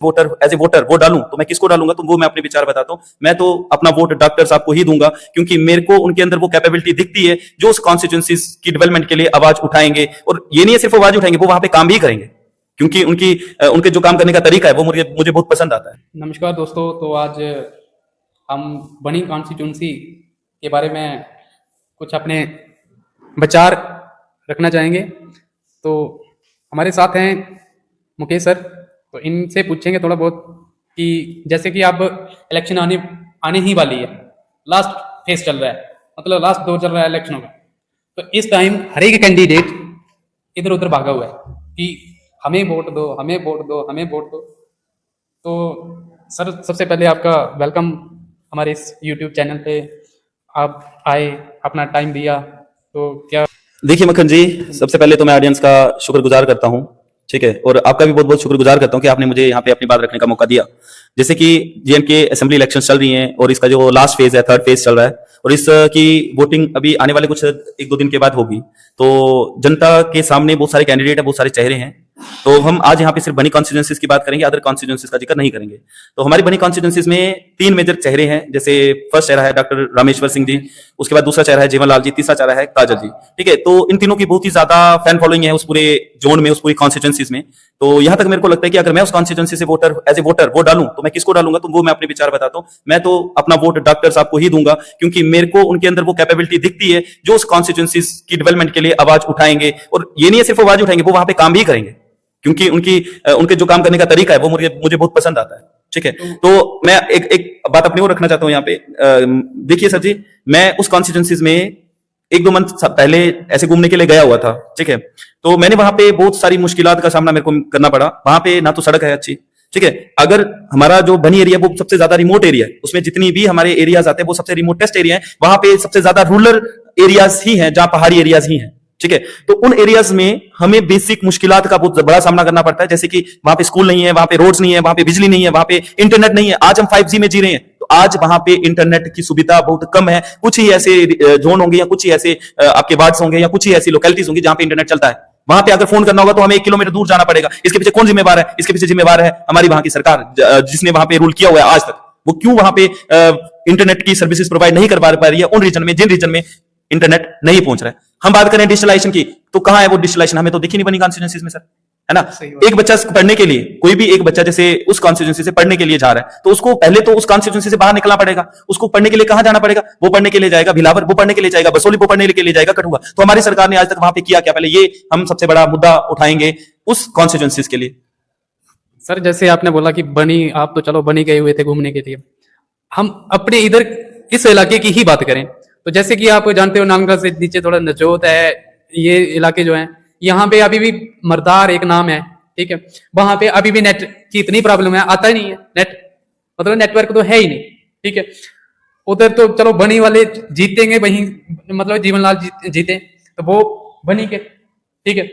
Voter as a voter vote डालूं तो मैं किसको डालूंगा, तो वो मैं अपने विचार बताता हूं। मैं तो अपना वोट डॉक्टर साहब को ही दूंगा, क्योंकि मेरे को उनके अंदर वो कैपेबिलिटी दिखती है जो उस कॉन्स्टिट्यूंसीज की डेवलपमेंट के लिए आवाज उठाएंगे। और ये नहीं है सिर्फ आवाज उठाएंगे, वो वहां पे काम भी करेंगे, क्योंकि उनके जो काम करने का तरीका है वो मुझे बहुत पसंद आता है। नमस्कार दोस्तों, तो आज हम बनी कॉन्स्टिट्यूंसी के बारे में कुछ अपने विचार रखना चाहेंगे। तो हमारे साथ हैं मुकेश सर, तो इनसे पूछेंगे थोड़ा बहुत कि जैसे कि अब इलेक्शन आने ही वाली है, लास्ट फेज चल रहा है, मतलब लास्ट दौर चल रहा है इलेक्शनों का। तो इस टाइम हर एक कैंडिडेट इधर उधर भागा हुआ है कि हमें वोट दो, हमें वोट दो, हमें वोट दो। तो सर सबसे पहले आपका वेलकम हमारे इस यूट्यूब चैनल पे, आप आए, अपना टाइम दिया, तो क्या। देखिए मक्खन जी, सबसे पहले तो मैं ऑडियंस का शुक्रगुजार करता हूं, ठीक है, और आपका भी बहुत बहुत शुक्रगुजार करता हूं कि आपने मुझे यहाँ पे अपनी बात रखने का मौका दिया। जैसे कि जेएनके असेंबली इलेक्शन चल रही हैं और इसका जो लास्ट फेज है, थर्ड फेज चल रहा है, और इसकी वोटिंग अभी आने वाले कुछ 1-2 दिन के बाद होगी। तो जनता के सामने बहुत सारे कैंडिडेट है, बहुत सारे चेहरे हैं। तो हम आज यहाँ पे सिर्फ बनी कॉन्स्टिट्यूंसीज की बात करेंगे, अदर कॉन्स्टिट्यूंसीज का जिक्र नहीं करेंगे। तो हमारी बनी कॉन्स्टिट्यूंसीज में 3 मेजर चेहरे हैं। जैसे फर्स्ट चेहरा है डॉक्टर रामेश्वर सिंह जी, उसके बाद दूसरा चेहरा है जीवन लाल जी, तीसरा चेहरा है काजल जी, ठीक है। तो इन तीनों की बहुत ही ज्यादा फैन फॉलोइंग है उस पूरे जोन में, उस पूरी कॉन्स्टिट्यूंसीज में। तो यहां तक मेरे को लगता है कि अगर मैं उस कॉन्स्टिट्यूंसी से एज ए वोटर वोट डालूं तो मैं किसको डालूंगा, तो वो मैं अपने विचार बताता हूं। मैं तो अपना वोट डॉक्टर साहब को ही दूंगा, क्योंकि मेरे को उनके अंदर वो कैपेबिलिटी दिखती है जो उस कॉन्स्टिट्यूंसीज की डेवलपमेंट के लिए आवाज उठाएंगे। और ये नहीं है सिर्फ आवाज उठाएंगे, वो वहां पे काम भी करेंगे, क्योंकि उनके जो काम करने का तरीका है वो मुझे बहुत पसंद आता है, ठीक है। तो मैं एक बात अपनी ओर रखना चाहता हूं यहाँ पे। देखिए सर जी, मैं उस कॉन्स्टिट्यूंसीज में 1-2 मंथ पहले ऐसे घूमने के लिए गया हुआ था, ठीक है। तो मैंने वहां पे बहुत सारी मुश्किलात का सामना मेरे को करना पड़ा। वहां पे ना तो सड़क है अच्छी, ठीक है। अगर हमारा जो बनी एरिया वो सबसे ज्यादा रिमोट एरिया है, उसमें जितनी भी हमारे एरियाज आते हैं वो सबसे रिमोटेस्ट एरिया है। वहां पे सबसे ज्यादा रूरल एरियाज ही हैं, जहां पहाड़ी एरियाज ही हैं, ठीक है। तो उन एरियाज में हमें बेसिक मुश्किलात का बहुत बड़ा सामना करना पड़ता है। जैसे कि वहां पे स्कूल नहीं है, वहां पे रोड्स नहीं है, वहां पे बिजली नहीं है, वहां पे इंटरनेट नहीं है। आज हम 5G में जी रहे हैं, तो आज वहां पे इंटरनेट की सुविधा बहुत कम है। कुछ ही ऐसे जोन होंगे, या कुछ ही ऐसे आपके वार्ड्स होंगे, या कुछ ही ऐसी लोकेलिटीज होंगी जहां पे इंटरनेट चलता है। वहां पे अगर फोन करना होगा तो हमें 1 किलोमीटर दूर जाना पड़ेगा। इसके पीछे कौन जिम्मेवार है? इसके पीछे जिम्मेवार है हमारी वहां की सरकार, जिसने वहां पे रूल किया हुआ है आज तक। वो क्यों वहां पे इंटरनेट की सर्विसेज प्रोवाइड नहीं करवा पा रही है उन रीजन में, जिन रीजन में इंटरनेट नहीं पहुंच रहा है। हम बात करें डिजिटलाइजेशन की, तो कहां है वो डिजिटलाइजेशन? हमें तो दिखी नहीं बनी कॉन्स्टिट्यूंसीज में सर, है ना। एक बच्चा पढ़ने के लिए, कोई भी एक बच्चा जैसे उस कॉन्स्टिट्यूंसी से पढ़ने के लिए जा रहा है, तो उसको पहले तो उस कॉन्स्टिट्यूंसी से बाहर निकलना पड़ेगा। उसको पढ़ने के लिए कहां जाना पड़ेगा? वो पढ़ने के लिए जाएगा भिलावर, वो पढ़ने के लिए जाएगा बसोली, वो पढ़ने के लिए जाएगा कठुआ। तो हमारी सरकार ने आज तक वहां पे किया क्या? पहले ये हम सबसे बड़ा मुद्दा उठाएंगे उस कॉन्स्टिट्यूंसीज के लिए। सर जैसे आपने बोला कि बनी, आप तो चलो बनी गए हुए थे घूमने के लिए, हम अपने इधर इस इलाके की ही बात करें तो जैसे कि आप जानते हो नानगढ़ से नीचे थोड़ा नजोत है, ये इलाके जो हैं, यहाँ पे अभी भी मरदार एक नाम है, ठीक है। वहां पे अभी भी नेट की इतनी प्रॉब्लम है, आता ही नहीं है नेट, मतलब नेटवर्क तो है ही नहीं, ठीक है। उधर तो चलो बनी वाले जीतेंगे, वहीं मतलब जीवनलाल जीते तो वो बनी के, ठीक है।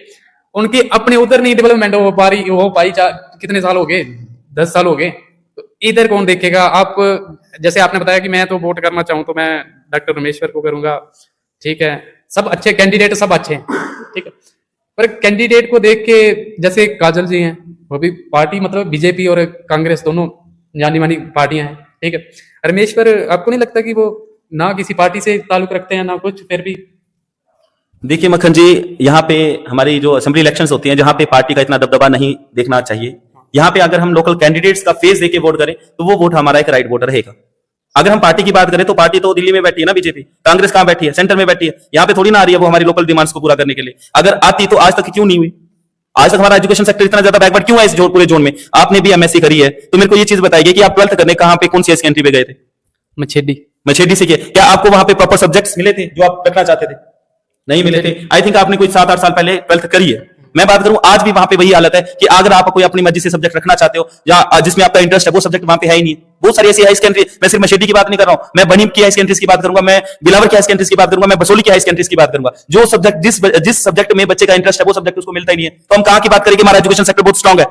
उनकी अपने उधर नहीं डेवलपमेंट हो पाई कितने साल हो गए, 10 साल हो गए, तो इधर कौन देखेगा? आप जैसे आपने बताया कि मैं तो वोट करना चाहूं तो मैं डॉक्टर रमेश्वर को करूंगा, ठीक है। सब अच्छे कैंडिडेट, सब अच्छे हैं, ठीक है। पर कैंडिडेट को देख के, जैसे काजल जी हैं, वो भी पार्टी मतलब बीजेपी और कांग्रेस दोनों जानी मानी पार्टियां हैं, ठीक है। रमेश्वर, आपको नहीं लगता कि वो ना किसी पार्टी से ताल्लुक रखते हैं ना कुछ, फिर भी? देखिए मक्खन जी, यहाँ पे हमारी जो असेंबली इलेक्शंस होती हैं, जहां पे पार्टी का इतना दबदबा नहीं देखना चाहिए। यहाँ पे अगर हम लोकल कैंडिडेट्स का फेस देके वोट करें तो वो वोट हमारा एक राइट वोट रहेगा। अगर हम पार्टी की बात करें तो पार्टी तो दिल्ली में बैठी है ना बीजेपी, कांग्रेस कहां बैठी है? सेंटर में बैठी है। यहाँ पे थोड़ी ना आ रही है वो हमारी लोकल डिमांड्स को पूरा करने के लिए। अगर आती तो आज तक क्यों नहीं हुई? आज तक हमारा एजुकेशन सेक्टर इतना ज्यादा बैकवर्ड क्यों है इस पूरे जोन में? आपने भी एमएससी करी है, तो मेरे को ये चीज बताइए कि आप 12th करने कहां पे, कौन सी हायर सेकेंडरी पे गए थे? मछेडी से किया। क्या आपको वहां पे प्रॉपर सब्जेक्ट्स मिले थे जो आप रखना चाहते थे? नहीं मिले थे। आई थिंक आपने कोई 7-8 साल पहले 12th करी है। मैं बात करूं, आज भी वहां पे वही हालत है कि अगर आप कोई अपनी मर्जी से सब्जेक्ट रखना चाहते हो या जिसमें आपका इंटरेस्ट है, वो सब्जेक्ट वहां पे है ही नहीं। बहुत सारी ऐसी हाई सेकेंडरी, मैं सिर्फ मछेडी की बात नहीं कर रहा हूं, मैं बनी की हाई सेकेंडरीज की बात करूंगा, मैं बिलावर की हाई सेकेंडरीज की बात करूंगा, मैं बसोली की हाई सेकेंडरीज की बात करूंगा। जो सब्जेक्ट जिस सब्जेक्ट में बच्चे का इंटरेस्ट है वो सब्जेक्ट उसको मिलता ही नहीं है। तो हम कहां की बात करें कि हमारा एजुकेशन सेक्टर बहुत स्ट्रांग है।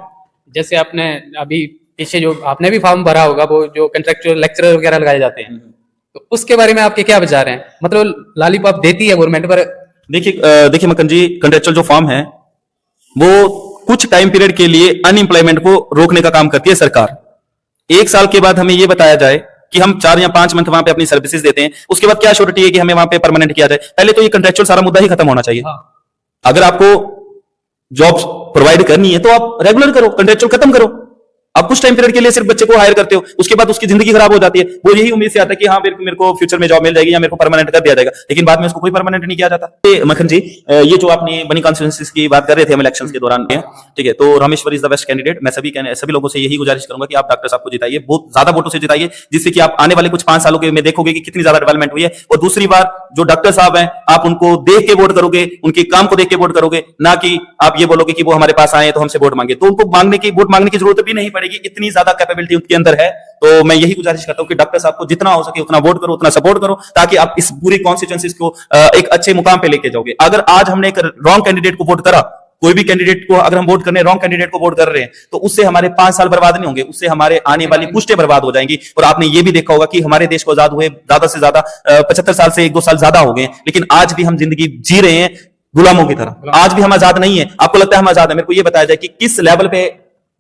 जैसे आपने अभी पीछे जो आपने भी फॉर्म भरा होगा, वो जो कंट्रेक्चुअल लेक्चरर वगैरह लगाए जाते हैं, तो उसके बारे में आपके क्या विचार हैं? मतलब लॉलीपॉप देती है गवर्नमेंट, पर देखिए मक्खन जी, कंट्रेक्चुअल जो फॉर्म है वो कुछ टाइम पीरियड के लिए अनएम्प्लॉयमेंट को रोकने का काम करती है सरकार। 1 साल के बाद हमें यह बताया जाए कि हम 4 या 5 मंथ वहां पे अपनी सर्विसेज देते हैं, उसके बाद क्या श्योरिटी है कि हमें वहां पे परमानेंट किया जाए? पहले तो ये कंट्रेक्चुअल सारा मुद्दा ही खत्म होना चाहिए। हाँ। अगर आपको जॉब्स प्रोवाइड करनी है तो आप रेगुलर करो, कंट्रेक्चुअल खत्म करो। आप कुछ टाइम पीरियड के लिए सिर्फ बच्चे को हायर करते हो, उसके बाद उसकी जिंदगी खराब हो जाती है। वो यही उम्मीद से आता है कि हाँ मेरे को फ्यूचर में जॉब मिल जाएगी या मेरे को परमानेंट कर दिया जाएगा, लेकिन बाद में उसको कोई परमानेंट नहीं किया जाता। मक्खन जी, ये जो आपने बनी कॉन्स्टिट्यूंसीज की बात कर रहे थे हम इलेक्शंस के दौरान, ठीक है, तो Rameshwar is the best candidate. मैं सभी लोगों से यही गुजारिश करूंगा कि आप डॉक्टर साहब को जिताइए, बहुत ज्यादा वोटों से जिताइए, जिससे कि आप आने वाले कुछ 5 सालों के में देखोगे कि कितनी ज्यादा डेवलपमेंट हुई है। और दूसरी बात, जो डॉक्टर साहब हैं आप उनको देख के वोट करोगे, उनके काम को देख के वोट करोगे, ना कि आप ये बोलोगे कि वो हमारे पास आए तो हमसे वोट मांगे। तो उनको वोट मांगने की जरूरत भी नहीं पड़ेगी, इतनी ज्यादा कैपेबिलिटी उनके अंदर है। तो मैं यही गुजारिश करता हूं कि डॉक्टर साहब को जितना हो सके उतना वोट करो, उतना सपोर्ट करो, ताकि आप इस पूरी कॉन्स्टिट्यूएंसीज को एक अच्छे मुकाम पे लेके जाओगे। अगर आज हमने एक रॉन्ग कैंडिडेट को वोट करा, कोई भी कैंडिडेट को अगर हम वोट करने रॉन्ग कैंडिडेट को वोट कर रहे हैं, तो उससे हमारे 5 साल बर्बाद नहीं होंगे, उससे हमारे आने वाली पुश्तें बर्बाद हो जाएंगी। और आपने ये भी देखा होगा कि हमारे देश को आजाद हुए ज्यादा से ज्यादा 75 साल से 1-2 साल ज्यादा हो गए, लेकिन आज भी हम जिंदगी जी रहे हैं गुलामों की तरह। आज भी हम आजाद नहीं है। आपको लगता है हम आजाद है? मेरे को ये बताया जाए कि किस लेवल पे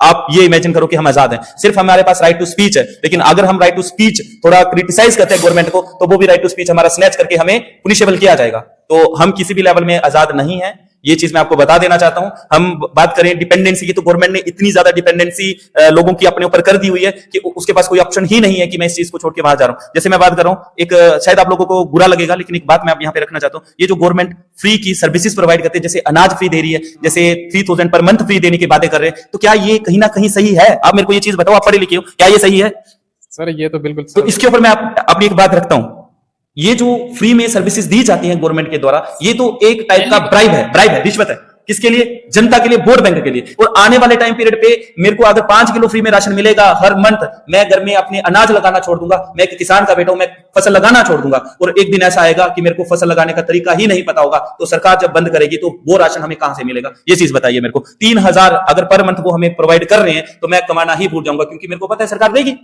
आप ये इमेजिन करो कि हम आजाद हैं। सिर्फ हमारे पास राइट टू स्पीच है, लेकिन अगर हम राइट टू स्पीच थोड़ा क्रिटिसाइज करते हैं गवर्नमेंट को, तो वो भी राइट टू स्पीच हमारा स्नैच करके हमें पुनिशेबल किया जाएगा। तो हम किसी भी लेवल में आजाद नहीं है, ये चीज मैं आपको बता देना चाहता हूं। हम बात करें डिपेंडेंसी की, तो गवर्नमेंट ने इतनी ज्यादा डिपेंडेंसी लोगों की अपने ऊपर कर दी हुई है कि उसके पास कोई ऑप्शन ही नहीं है कि मैं इस चीज को छोड़ के वहां जा रहा हूं। जैसे मैं बात कर रहा हूं, एक शायद आप लोगों को बुरा लगेगा, लेकिन एक बात मैं यहां पे रखना चाहता हूं। ये जो गवर्नमेंट फ्री की सर्विसेज प्रोवाइड करती है, जैसे अनाज फ्री दे रही है, जैसे 3000 पर मंथ फ्री देने की बातें कर रहे हैं, तो क्या ये कहीं ना कहीं सही है? आप मेरे को ये चीज बताओ, आप पढ़े लिखे हो, क्या ये सही है? सर ये तो बिल्कुल तो इसके ऊपर मैं अपनी एक बात रखता हूं। ये जो फ्री में सर्विसेज दी जाती हैं गवर्नमेंट के द्वारा, ये तो एक टाइप का ब्राइब है, रिश्वत है। किसके लिए? जनता के लिए, वोट बैंक के लिए। और आने वाले टाइम पीरियड पे मेरे को अगर 5 किलो फ्री में राशन मिलेगा हर मंथ, मैं घर में अपने अनाज लगाना छोड़ दूंगा। मैं एक किसान का बेटा हूं, मैं फसल लगाना छोड़ दूंगा। और एक दिन ऐसा आएगा कि मेरे को फसल लगाने का तरीका ही नहीं पता होगा, तो सरकार जब बंद करेगी तो वो राशन हमें कहां से मिलेगा? ये चीज बताइए मेरे को। 3000 अगर पर मंथ वो हमें प्रोवाइड कर रहे हैं, तो मैं कमाना ही भूल जाऊंगा, क्योंकि मेरे को पता है सरकार देगी।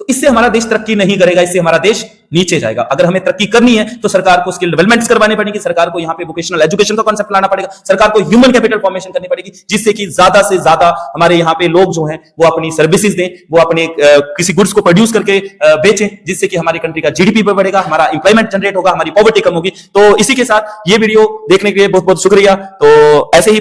तो इससे हमारा देश तरक्की नहीं करेगा, इससे हमारा देश नीचे जाएगा। अगर हमें तरक्की करनी है तो सरकार को स्किल डेवलपमेंट्स करवानी पड़ेगी, सरकार को यहाँ पे वोकेशनल एजुकेशन का कॉन्सेप्ट लाना पड़ेगा, सरकार को ह्यूमन कैपिटल फॉर्मेशन करनी पड़ेगी, जिससे कि ज्यादा से ज्यादा हमारे यहाँ पे लोग जो हैं वो अपनी सर्विसेज दें, वो अपने किसी गुड्स को प्रोड्यूस करके बेचें, जिससे कि हमारी कंट्री का जीडीपी बढ़ेगा, हमारा इंप्लॉयमेंट जनरेट होगा, हमारी पॉवर्टी कम होगी। तो इसी के साथ ये वीडियो देखने के लिए बहुत बहुत शुक्रिया। तो ऐसे ही